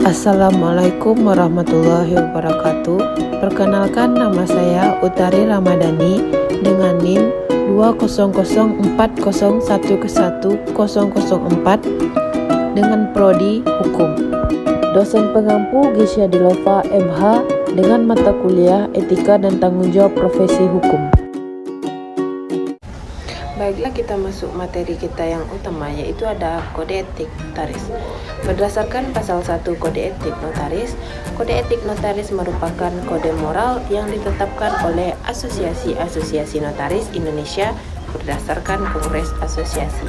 Assalamualaikum warahmatullahi wabarakatuh. Perkenalkan, nama saya Utari Ramadhani dengan NIM 20040101004 dengan prodi Hukum. Dosen pengampu Gisya Dilova MH dengan mata kuliah Etika dan Tanggung Jawab Profesi Hukum. Baiklah, kita masuk materi kita yang utama, yaitu ada kode etik notaris. Berdasarkan pasal 1 kode etik notaris, kode etik notaris merupakan kode moral yang ditetapkan oleh Asosiasi Notaris Indonesia berdasarkan Kongres Asosiasi.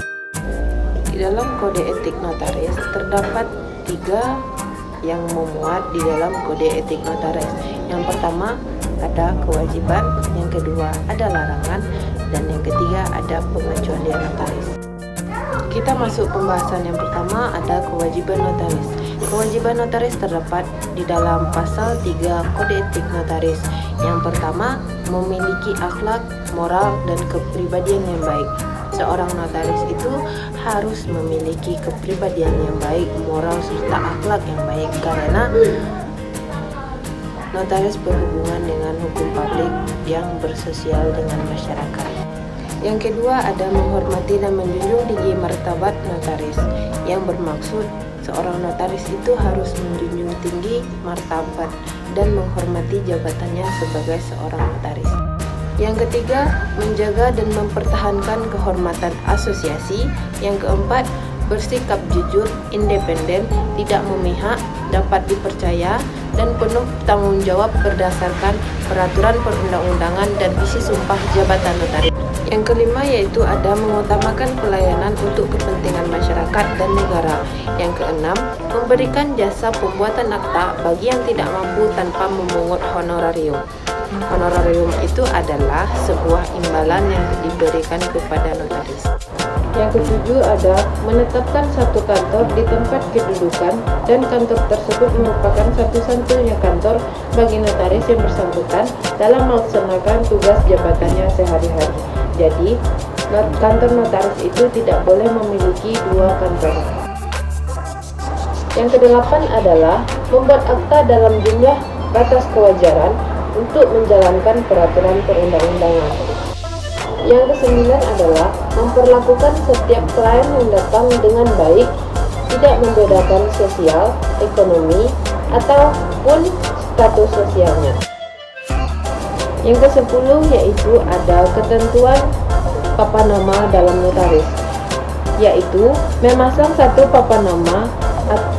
Di dalam kode etik notaris terdapat 3 yang memuat di dalam kode etik notaris. Yang pertama ada kewajiban, yang kedua ada larangan, dan yang ketiga ada pengecualian notaris. Kita masuk pembahasan yang pertama, ada kewajiban notaris. Kewajiban notaris terdapat di dalam pasal 3 kode etik notaris. Yang pertama, memiliki akhlak, moral, dan kepribadian yang baik. Seorang notaris itu harus memiliki kepribadian yang baik, moral, serta akhlak yang baik, karena notaris berhubungan dengan hukum publik yang bersosial dengan masyarakat. Yang kedua ada menghormati dan menjunjung tinggi martabat notaris, yang bermaksud seorang notaris itu harus menjunjung tinggi martabat dan menghormati jabatannya sebagai seorang notaris. Yang ketiga, menjaga dan mempertahankan kehormatan asosiasi. Yang keempat, bersikap jujur, independen, tidak memihak, dapat dipercaya, dan penuh tanggung jawab berdasarkan peraturan perundang-undangan dan isi sumpah jabatan notaris. Yang kelima yaitu ada mengutamakan pelayanan untuk kepentingan masyarakat dan negara. Yang keenam, memberikan jasa pembuatan akta bagi yang tidak mampu tanpa memungut honorarium. Honorarium itu adalah sebuah imbalan yang diberikan kepada notaris. Yang ketujuh ada menetapkan satu kantor di tempat kedudukan, dan kantor tersebut merupakan satu-satunya kantor bagi notaris yang bersangkutan dalam melaksanakan tugas jabatannya sehari-hari. Jadi, kantor notaris itu tidak boleh memiliki 2 kantor. Yang kedelapan adalah membuat akta dalam jumlah batas kewajaran untuk menjalankan peraturan perundang-undangan. Yang kesembilan adalah memperlakukan setiap klien yang datang dengan baik, tidak membedakan sosial, ekonomi, ataupun status sosialnya. Yang ke-10 yaitu ada ketentuan papan nama dalam notaris, yaitu memasang satu papan nama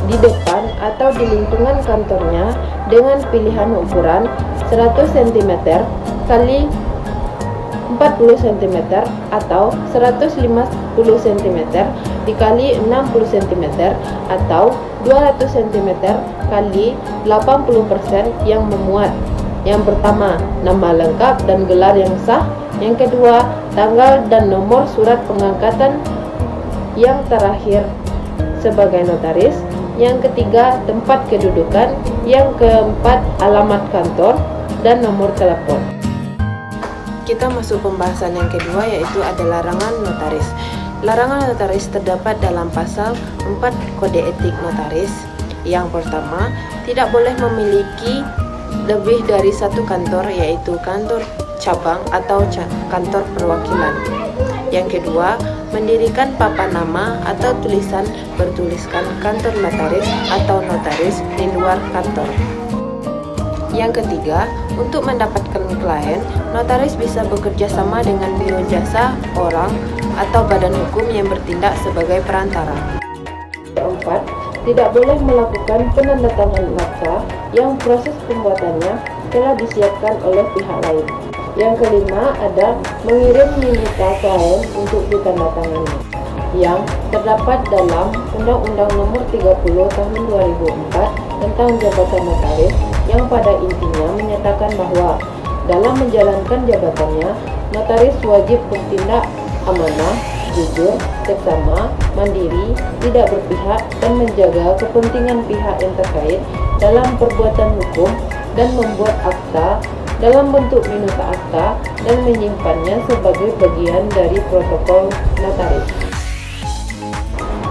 di depan atau di lingkungan kantornya dengan pilihan ukuran 100 cm kali 40 cm atau 150 cm dikali 60 cm atau 200 cm kali 80% yang memuat. Yang pertama, nama lengkap dan gelar yang sah. Yang kedua, tanggal dan nomor surat pengangkatan yang terakhir sebagai notaris. Yang ketiga, tempat kedudukan. Yang keempat, alamat kantor dan nomor telepon. Kita masuk pembahasan yang kedua, yaitu ada larangan notaris. Larangan notaris terdapat dalam pasal 4 kode etik notaris. Yang pertama, tidak boleh memiliki lebih dari satu kantor, yaitu kantor cabang atau kantor perwakilan. Yang kedua, mendirikan papan nama atau tulisan bertuliskan kantor notaris atau notaris di luar kantor. Yang ketiga, untuk mendapatkan klien, notaris bisa bekerja sama dengan biro jasa, orang, atau badan hukum yang bertindak sebagai perantara. Yang keempat, tidak boleh melakukan penandatanganan akta yang proses pembuatannya telah disiapkan oleh pihak lain. Yang kelima ada mengirim minta klien untuk ditandatangani, yang terdapat dalam Undang-Undang Nomor 30 Tahun 2004 tentang Jabatan Notaris, yang pada intinya menyatakan bahwa dalam menjalankan jabatannya, notaris wajib bertindak amanah, jujur, seksama, mandiri, tidak berpihak, dan menjaga kepentingan pihak yang terkait dalam perbuatan hukum, dan membuat akta dalam bentuk minuta akta dan menyimpannya sebagai bagian dari protokol notaris.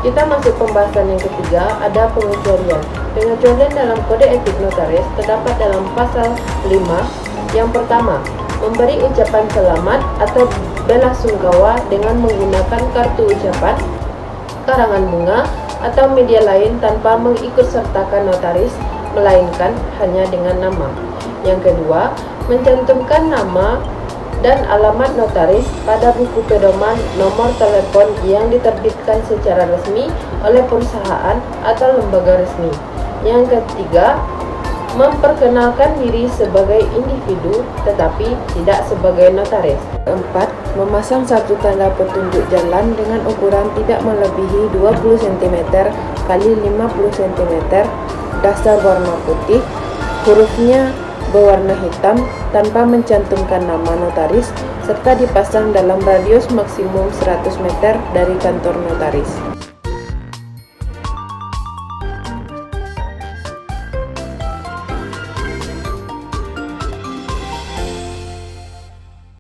Kita masuk pembahasan yang ketiga, ada pengecualian. Pengecualian dalam Kode Etik Notaris terdapat dalam pasal 5. Yang pertama, memberi ucapan selamat atau belasungkawa dengan menggunakan kartu ucapan, karangan bunga, atau media lain tanpa mengikutsertakan notaris, melainkan hanya dengan nama. Yang kedua, mencantumkan nama dan alamat notaris pada buku pedoman nomor telepon yang diterbitkan secara resmi oleh perusahaan atau lembaga resmi. Yang ketiga, memperkenalkan diri sebagai individu tetapi tidak sebagai notaris. Keempat, memasang satu tanda petunjuk jalan dengan ukuran tidak melebihi 20 cm kali 50 cm, dasar warna putih, hurufnya berwarna hitam tanpa mencantumkan nama notaris, serta dipasang dalam radius maksimum 100 meter dari kantor notaris.